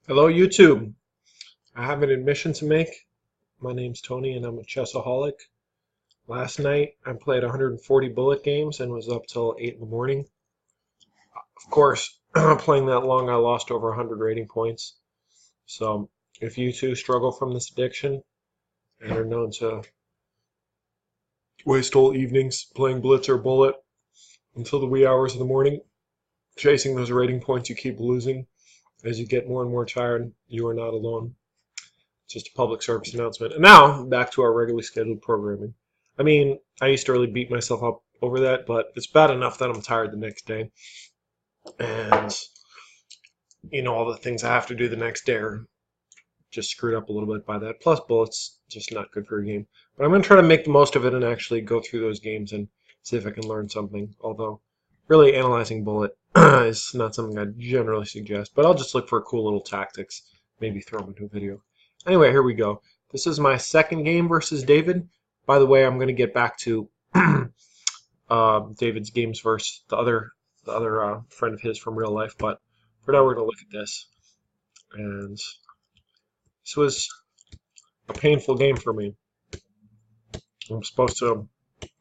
Hello, YouTube. I have an admission to make. My name's Tony, and I'm a chessaholic. Last night, I played 140 bullet games and was up till 8 in the morning. Of course, playing that long, I lost over 100 rating points. So, if you too struggle from this addiction and are known to waste whole evenings playing blitz or bullet until the wee hours of the morning, chasing those rating points you keep losing as you get more and more tired, you are not alone. Just a public service announcement. And now, back to our regularly scheduled programming. I mean, I used to really beat myself up over that, but it's bad enough that I'm tired the next day. And, all the things I have to do the next day are just screwed up a little bit by that. Plus, bullets, just not good for a game. But I'm going to try to make the most of it and actually go through those games and see if I can learn something. Although, really analyzing bullet is not something I generally suggest. But I'll just look for cool little tactics, maybe throw them into a video. Anyway, here we go. This is my second game versus David. By the way, I'm going to get back to David's games versus the other friend of his from real life. But for now, we're going to look at this. And this was a painful game for me. I'm supposed to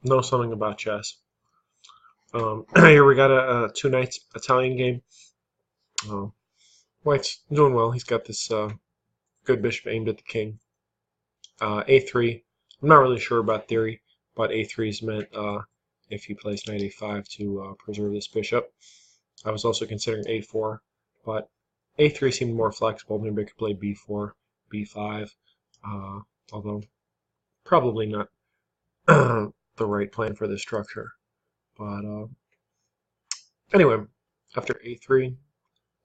know something about chess. Here we got a two knights Italian game. White's doing well. He's got this good bishop aimed at the king. A3. I'm not really sure about theory, but A3 is meant if he plays knight A5 to preserve this bishop. I was also considering A4, but A3 seemed more flexible. Maybe I could play B4, B5, although probably not the right plan for this structure. But anyway, after A3,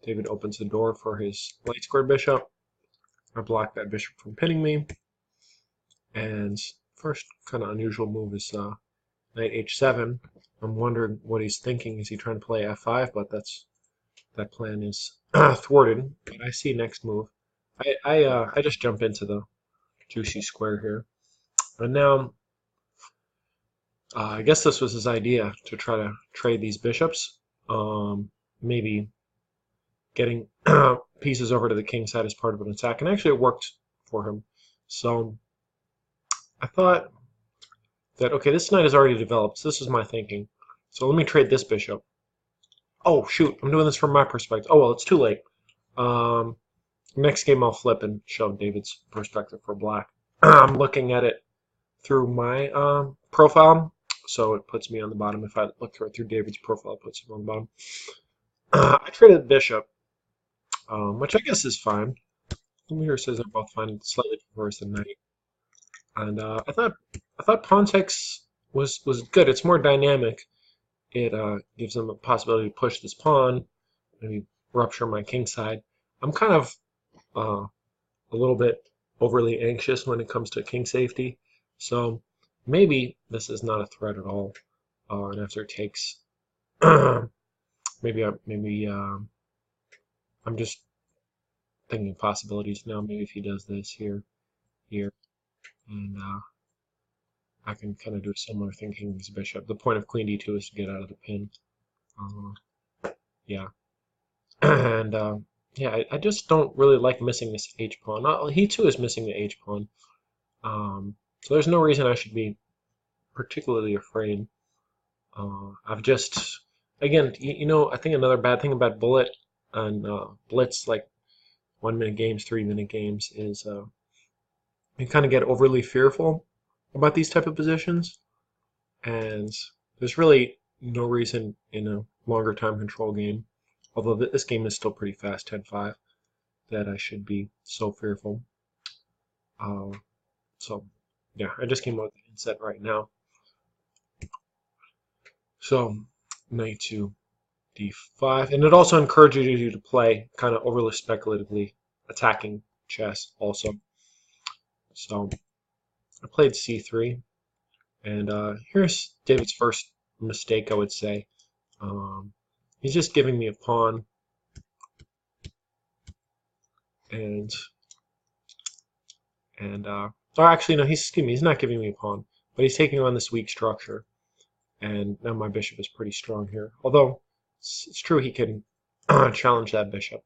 David opens the door for his light squared bishop. I block that bishop from pinning me. And first kind of unusual move is knight H7. I'm wondering what he's thinking. Is he trying to play F5? But that plan is thwarted. But I see next move. I just jump into the juicy square here. And now, I guess this was his idea to try to trade these bishops. Maybe getting pieces over to the king side as part of an attack. And actually it worked for him. So I thought that, okay, this knight is already developed. So this is my thinking. So let me trade this bishop. Oh, shoot. I'm doing this from my perspective. Oh, well, it's too late. Next game I'll flip and show David's perspective for black. I'm looking at it through my profile. So it puts me on the bottom. If I look through David's profile, it puts him on the bottom. I traded the bishop, which I guess is fine. Here says they're both fine. Slightly worse than knight. And I thought pawn takes was good. It's more dynamic. It gives them a possibility to push this pawn, maybe rupture my king side. I'm kind of a little bit overly anxious when it comes to king safety, so maybe this is not a threat at all. And after it takes, maybe I'm just thinking possibilities now. Maybe if he does this here, and I can kind of do a similar thinking as bishop. The point of queen d2 is to get out of the pin. Yeah. And yeah, I just don't really like missing this h pawn. He too is missing the h pawn. So there's no reason I should be particularly afraid. I've just, again, I think another bad thing about bullet and blitz, like 1 minute games, 3 minute games, is you kind of get overly fearful about these type of positions, and there's really no reason in a longer time control game, although this game is still pretty fast, 10-5, that I should be so fearful. So yeah, I just came out with the inset right now. So knight to d5, and it also encourages you to play kind of overly speculatively attacking chess also. So I played c3, and here's David's first mistake, I would say. He's just giving me a pawn, and oh, actually no, he's not giving me a pawn, but he's taking on this weak structure, and now my bishop is pretty strong here. Although it's true he can challenge that bishop,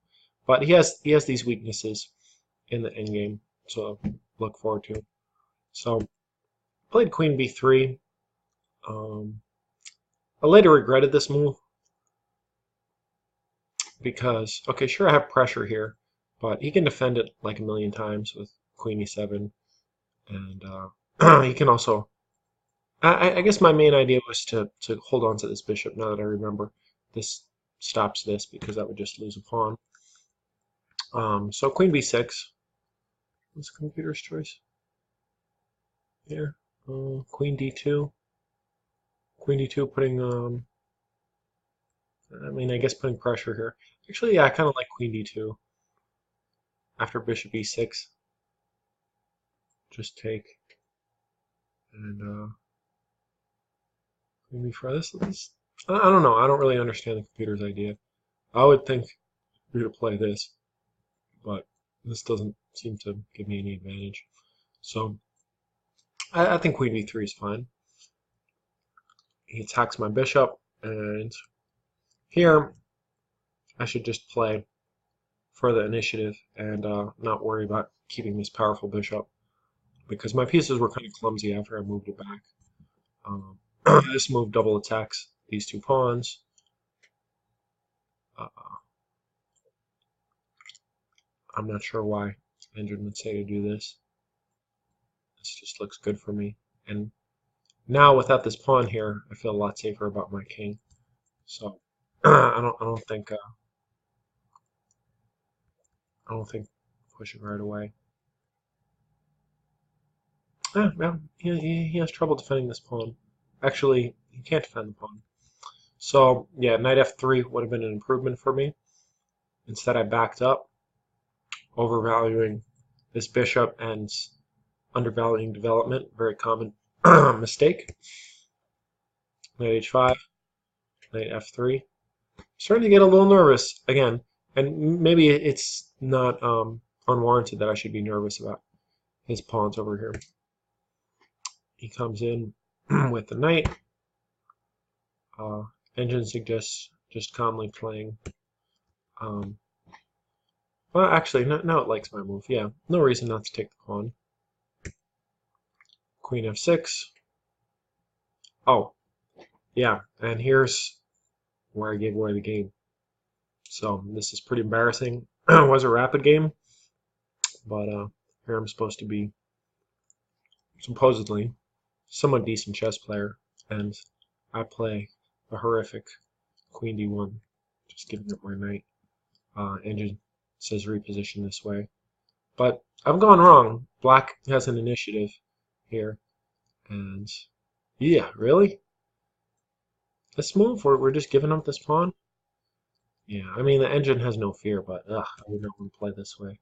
But he has these weaknesses in the endgame, so look forward to. So played queen b3. I later regretted this move because, okay, sure, I have pressure here, but he can defend it like a million times with queen e7, and he can also. I guess my main idea was to hold on to this bishop. Now that I remember, this stops this because that would just lose a pawn. So queen b6. What's the computer's choice here? Queen d2. Queen d2 putting I mean, I guess putting pressure here. Actually, yeah, I kind of like queen d2 after bishop e6. Just take and queen b4. I don't know. I don't really understand the computer's idea. I would think you to play this, but this doesn't seem to give me any advantage. So I think queen b3 is fine. He attacks my bishop, and here I should just play for the initiative and not worry about keeping this powerful bishop, because my pieces were kind of clumsy after I moved it back. This move double attacks these two pawns. Uh, I'm not sure why Engine would say to do this. This just looks good for me. And now without this pawn here, I feel a lot safer about my king. So I don't think push it right away. Yeah, he has trouble defending this pawn. Actually, he can't defend the pawn. So yeah, knight f3 would have been an improvement for me. Instead, I backed up, overvaluing this bishop and undervaluing development. Very common mistake. Knight h5, knight f3. Starting to get a little nervous again, and maybe it's not unwarranted that I should be nervous about his pawns over here. He comes in with the knight. Engine suggests just calmly playing. Well, actually, now it likes my move. Yeah, no reason not to take the pawn. Queen f6. Oh, yeah, and here's where I gave away the game. So this is pretty embarrassing. It was a rapid game, but here I'm supposed to be supposedly somewhat decent chess player, and I play a horrific queen d1, just giving up my knight. Engine says reposition this way. But I've gone wrong. Black has an initiative here. And yeah, really? This move? We're just giving up this pawn? Yeah, I mean, the engine has no fear, but ugh, I would not want to play this way.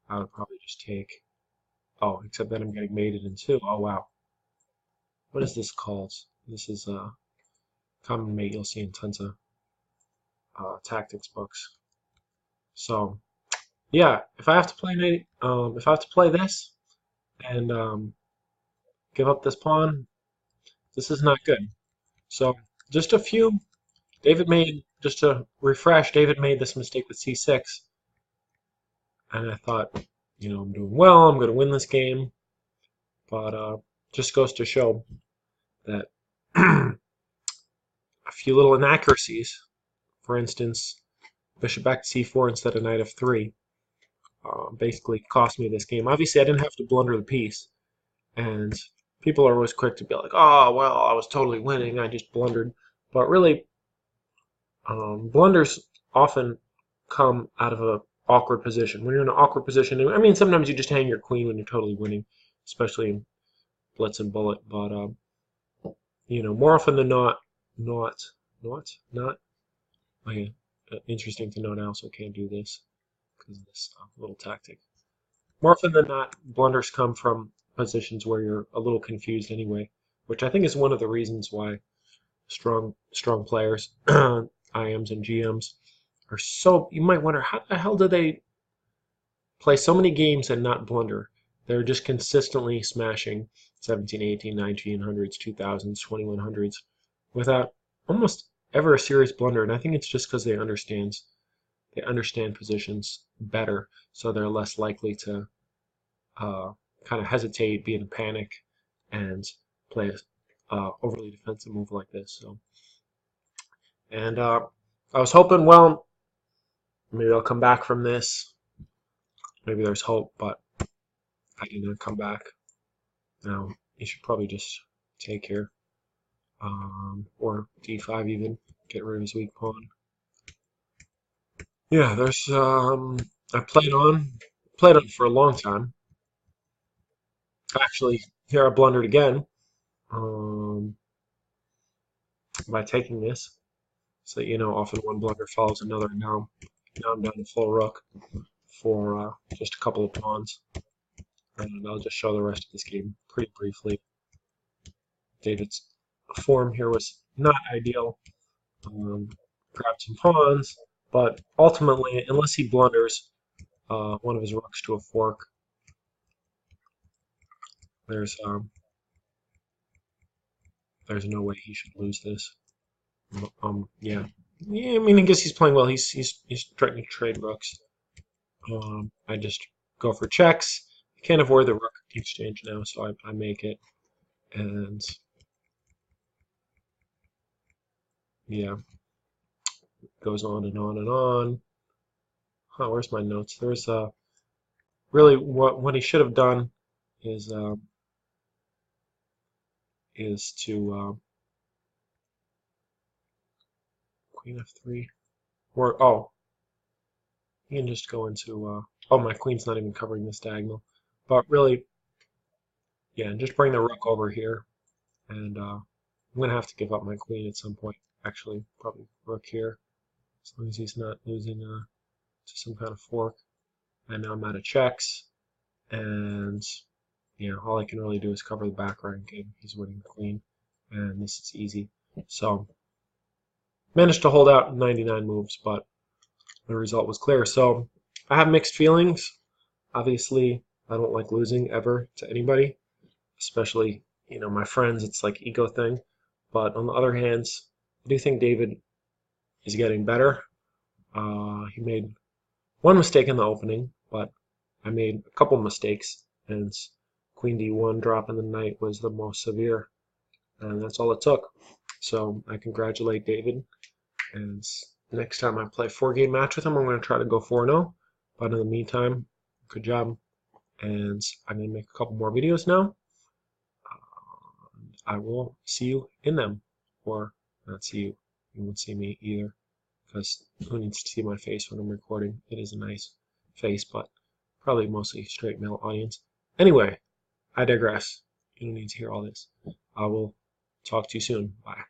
I would probably just take. Oh, except that I'm getting mated in two. Oh, wow. What is this called? This is a common mate you'll see in tons of tactics books. So, yeah, if I have to play if I have to play this and give up this pawn, this is not good. So, just a few. Just to refresh, David made this mistake with c6, and I thought, I'm doing well, I'm going to win this game, but just goes to show that a few little inaccuracies, for instance, bishop back to c4 instead of knight f3, basically cost me this game. Obviously, I didn't have to blunder the piece, and people are always quick to be like, oh, well, I was totally winning, I just blundered. But really, blunders often come out of an awkward position. When you're in an awkward position, I mean, sometimes you just hang your queen when you're totally winning, especially in blitz and bullet. But more often than not. Okay, interesting to note. I also can't do this because of this little tactic. More often than not, blunders come from positions where you're a little confused anyway, which I think is one of the reasons why strong players, IMs and GMs, are so. You might wonder how the hell do they play so many games and not blunder? They're just consistently smashing 17, 18, 1900s, 2000s, 2100s without almost ever a serious blunder, and I think it's just because they understand they understand positions better, so they're less likely to kind of hesitate, be in a panic, and play a overly defensive move like this. So, and I was hoping, well, maybe I'll come back from this. Maybe there's hope, but I didn't come back. Now, you should probably just take here, or d5 even, get rid of his weak pawn. Yeah, there's I played on for a long time. Actually, here I blundered again um, by taking this. So you know, often one blunder follows another. Now I'm down to full rook for just a couple of pawns, and I'll just show the rest of this game pretty briefly. David's form here was not ideal. Grabbed some pawns, but ultimately, unless he blunders one of his rooks to a fork, there's no way he should lose this. Yeah. Yeah, I mean, I guess he's playing well. He's trying to trade rooks. I just go for checks. I can't avoid the rook exchange now, so I make it. And yeah, goes on and on and on. Oh, where's my notes? There's really what he should have done is to queen f3, or oh, he can just go into oh, my queen's not even covering this diagonal, but really, yeah, just bring the rook over here, and I'm gonna have to give up my queen at some point. Actually, probably rook here, as long as he's not losing to some kind of fork. And now I'm out of checks, and yeah, all I can really do is cover the back rank, and he's winning the queen, and this is easy. So managed to hold out 99 moves, but the result was clear. So I have mixed feelings. Obviously, I don't like losing ever to anybody, especially my friends. It's like ego thing. But on the other hand, I do think David is getting better. He made one mistake in the opening, but I made a couple mistakes, and Queen D1 dropping the knight was the most severe, and that's all it took. So I congratulate David, and next time I play a 4-game match with him, I'm going to try to go 4-0. But in the meantime, good job, and I'm going to make a couple more videos now. I will see you in them, or not see you. You won't see me either, because who needs to see my face when I'm recording? It is a nice face, but probably mostly straight male audience. Anyway, I digress. You don't need to hear all this. I will talk to you soon. Bye.